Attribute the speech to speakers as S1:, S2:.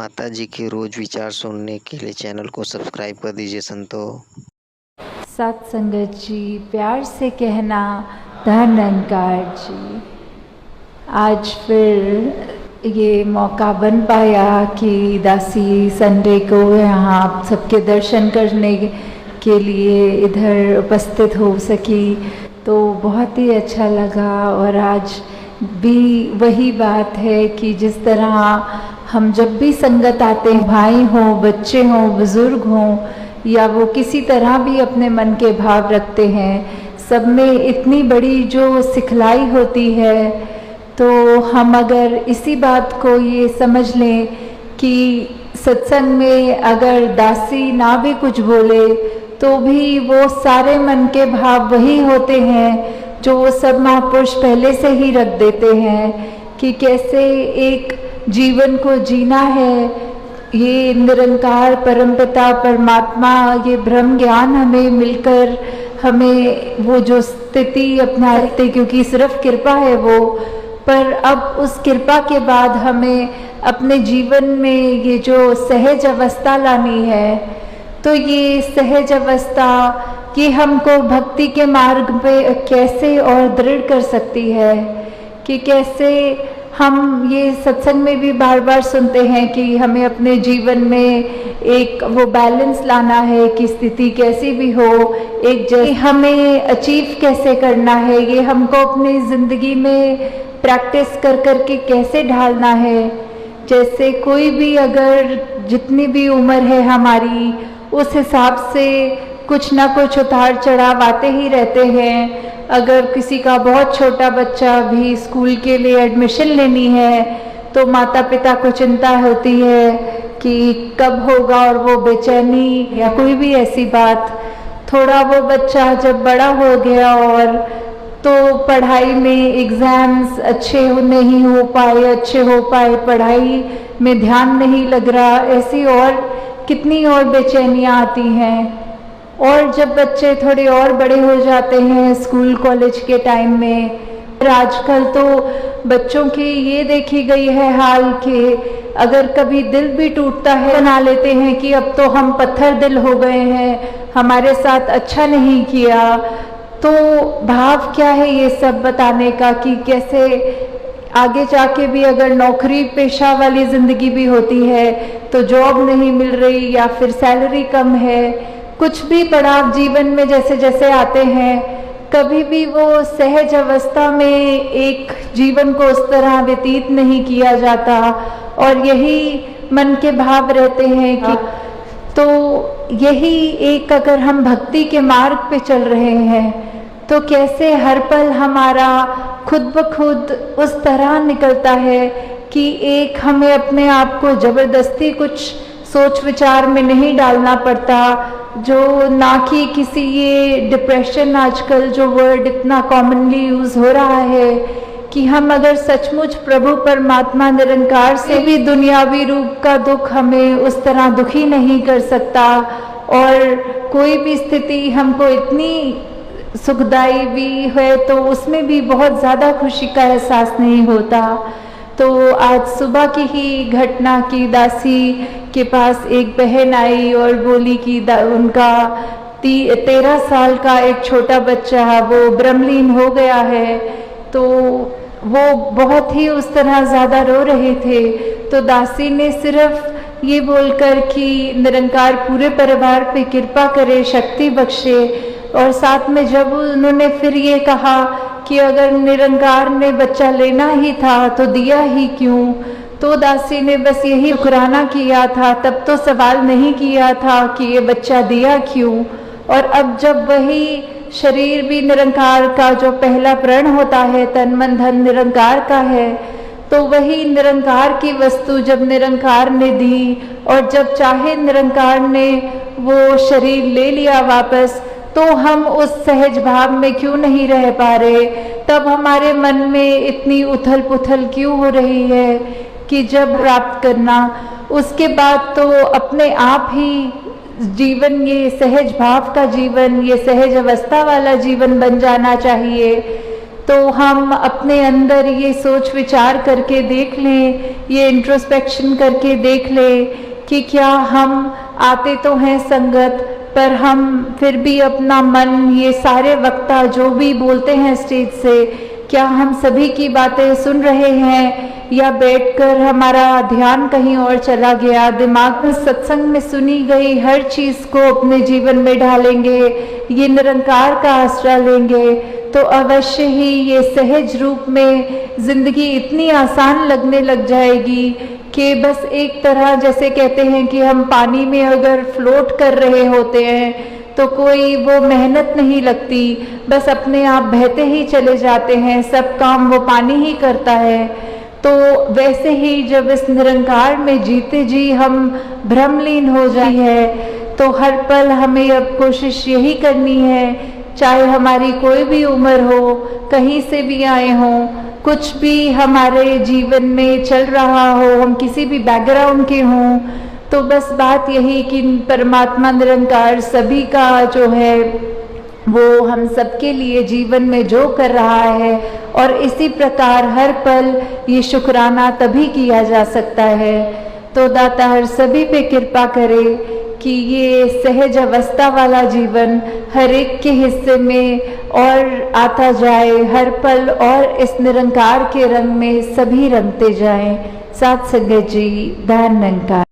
S1: माता जी के रोज विचार सुनने के लिए चैनल को सब्सक्राइब कर दीजिए संतो।
S2: सत संगत जी, प्यार से कहना धन निरंकार जी। आज फिर ये मौका बन पाया कि दासी संडे को यहाँ आप सबके दर्शन करने के लिए इधर उपस्थित हो सकी, तो बहुत ही अच्छा लगा। और आज भी वही बात है कि जिस तरह हम जब भी संगत आते हैं, भाई हों, बच्चे हों, बुज़ुर्ग हों, या वो किसी तरह भी अपने मन के भाव रखते हैं, सब में इतनी बड़ी जो सिखलाई होती है। तो हम अगर इसी बात को ये समझ लें कि सत्संग में अगर दासी ना भी कुछ बोले तो भी वो सारे मन के भाव वही होते हैं जो वो सब महापुरुष पहले से ही रख देते हैं कि कैसे एक जीवन को जीना है। ये निरंकार परमपिता परमात्मा, ये ब्रह्म ज्ञान हमें मिलकर हमें वो जो स्थिति अपना रखते, क्योंकि सिर्फ कृपा है वो, पर अब उस कृपा के बाद हमें अपने जीवन में ये जो सहज अवस्था लानी है, तो ये सहज अवस्था ये हमको भक्ति के मार्ग पे कैसे और दृढ़ कर सकती है। कि कैसे हम ये सत्संग में भी बार बार सुनते हैं कि हमें अपने जीवन में एक वो बैलेंस लाना है कि स्थिति कैसी भी हो, एक जैसे हमें अचीव कैसे करना है, ये हमको अपनी ज़िंदगी में प्रैक्टिस कर कर के कैसे ढालना है। जैसे कोई भी अगर जितनी भी उम्र है हमारी, उस हिसाब से कुछ ना कुछ उतार चढ़ाव आते ही रहते हैं। अगर किसी का बहुत छोटा बच्चा भी स्कूल के लिए एडमिशन लेनी है तो माता पिता को चिंता होती है कि कब होगा, और वो बेचैनी या कोई भी ऐसी बात। थोड़ा वो बच्चा जब बड़ा हो गया और तो पढ़ाई में एग्ज़ाम्स अच्छे नहीं हो पाए, पढ़ाई में ध्यान नहीं लग रहा, ऐसी और कितनी और बेचैनियाँ आती हैं। और जब बच्चे थोड़े और बड़े हो जाते हैं स्कूल कॉलेज के टाइम में, आजकल तो बच्चों की ये देखी गई है हाल कि अगर कभी दिल भी टूटता है, बना लेते हैं कि अब तो हम पत्थर दिल हो गए हैं, हमारे साथ अच्छा नहीं किया। तो भाव क्या है ये सब बताने का कि कैसे आगे जाके भी अगर नौकरी पेशा वाली ज़िंदगी भी होती है तो जॉब नहीं मिल रही या फिर सैलरी कम है, कुछ भी पड़ाव जीवन में जैसे जैसे आते हैं, कभी भी वो सहज अवस्था में एक जीवन को उस तरह व्यतीत नहीं किया जाता और यही मन के भाव रहते हैं कि तो यही एक अगर हम भक्ति के मार्ग पे चल रहे हैं तो कैसे हर पल हमारा खुद ब खुद उस तरह निकलता है कि एक हमें अपने आप को ज़बरदस्ती कुछ सोच विचार में नहीं डालना पड़ता, जो ना कि किसी ये डिप्रेशन आजकल जो वर्ड इतना कॉमनली यूज़ हो रहा है कि हम अगर सचमुच प्रभु परमात्मा निरंकार से भी दुनियावी रूप का दुख हमें उस तरह दुखी नहीं कर सकता, और कोई भी स्थिति हमको इतनी सुखदाई भी है तो उसमें भी बहुत ज़्यादा खुशी का एहसास नहीं होता। तो आज सुबह की ही घटना की दासी के पास एक बहन आई और बोली कि उनका 13 साल का एक छोटा बच्चा वो ब्रह्मलीन हो गया है। तो वो बहुत ही उस तरह ज़्यादा रो रहे थे, तो दासी ने सिर्फ ये बोलकर कि निरंकार पूरे परिवार पे कृपा करे, शक्ति बख्शे, और साथ में जब उन्होंने फिर ये कहा कि अगर निरंकार ने बच्चा लेना ही था तो दिया ही क्यों, तो दासी ने बस यही शुक्राना किया था, तब तो सवाल नहीं किया था कि ये बच्चा दिया क्यों। और अब जब वही शरीर भी निरंकार का जो पहला प्रण होता है, तन मन धन निरंकार का है, तो वही निरंकार की वस्तु जब निरंकार ने दी और जब चाहे निरंकार ने वो शरीर ले लिया वापस, तो हम उस सहज भाव में क्यों नहीं रह पा रहे। तब हमारे मन में इतनी उथल पुथल क्यों हो रही है कि जब प्राप्त करना, उसके बाद तो अपने आप ही जीवन ये सहज भाव का जीवन, ये सहज अवस्था वाला जीवन बन जाना चाहिए। तो हम अपने अंदर ये सोच विचार करके देख लें, ये इंट्रोस्पेक्शन करके देख लें कि क्या हम आते तो हैं संगत, पर हम फिर भी अपना मन, ये सारे वक्ता जो भी बोलते हैं स्टेज से, क्या हम सभी की बातें सुन रहे हैं या बैठकर हमारा ध्यान कहीं और चला गया। दिमाग में सत्संग में सुनी गई हर चीज़ को अपने जीवन में ढालेंगे, ये निरंकार का आश्रय लेंगे, तो अवश्य ही ये सहज रूप में जिंदगी इतनी आसान लगने लग जाएगी कि बस एक तरह, जैसे कहते हैं कि हम पानी में अगर फ्लोट कर रहे होते हैं तो कोई वो मेहनत नहीं लगती, बस अपने आप बहते ही चले जाते हैं, सब काम वो पानी ही करता है। तो वैसे ही जब इस निरंकार में जीते जी हम भ्रमलीन हो जाए है, तो हर पल हमें अब कोशिश यही करनी है, चाहे हमारी कोई भी उम्र हो, कहीं से भी आए हों, कुछ भी हमारे जीवन में चल रहा हो, हम किसी भी बैकग्राउंड के हों, तो बस बात यही कि परमात्मा निरंकार सभी का जो है वो हम सबके लिए जीवन में जो कर रहा है, और इसी प्रकार हर पल ये शुक्राना तभी किया जा सकता है। तो दाता हर सभी पे कृपा करे कि ये सहज अवस्था वाला जीवन हर एक के हिस्से में और आता जाए, हर पल और इस निरंकार के रंग में सभी रंगते जाएं। साथ संगत जी, धन निरंकार।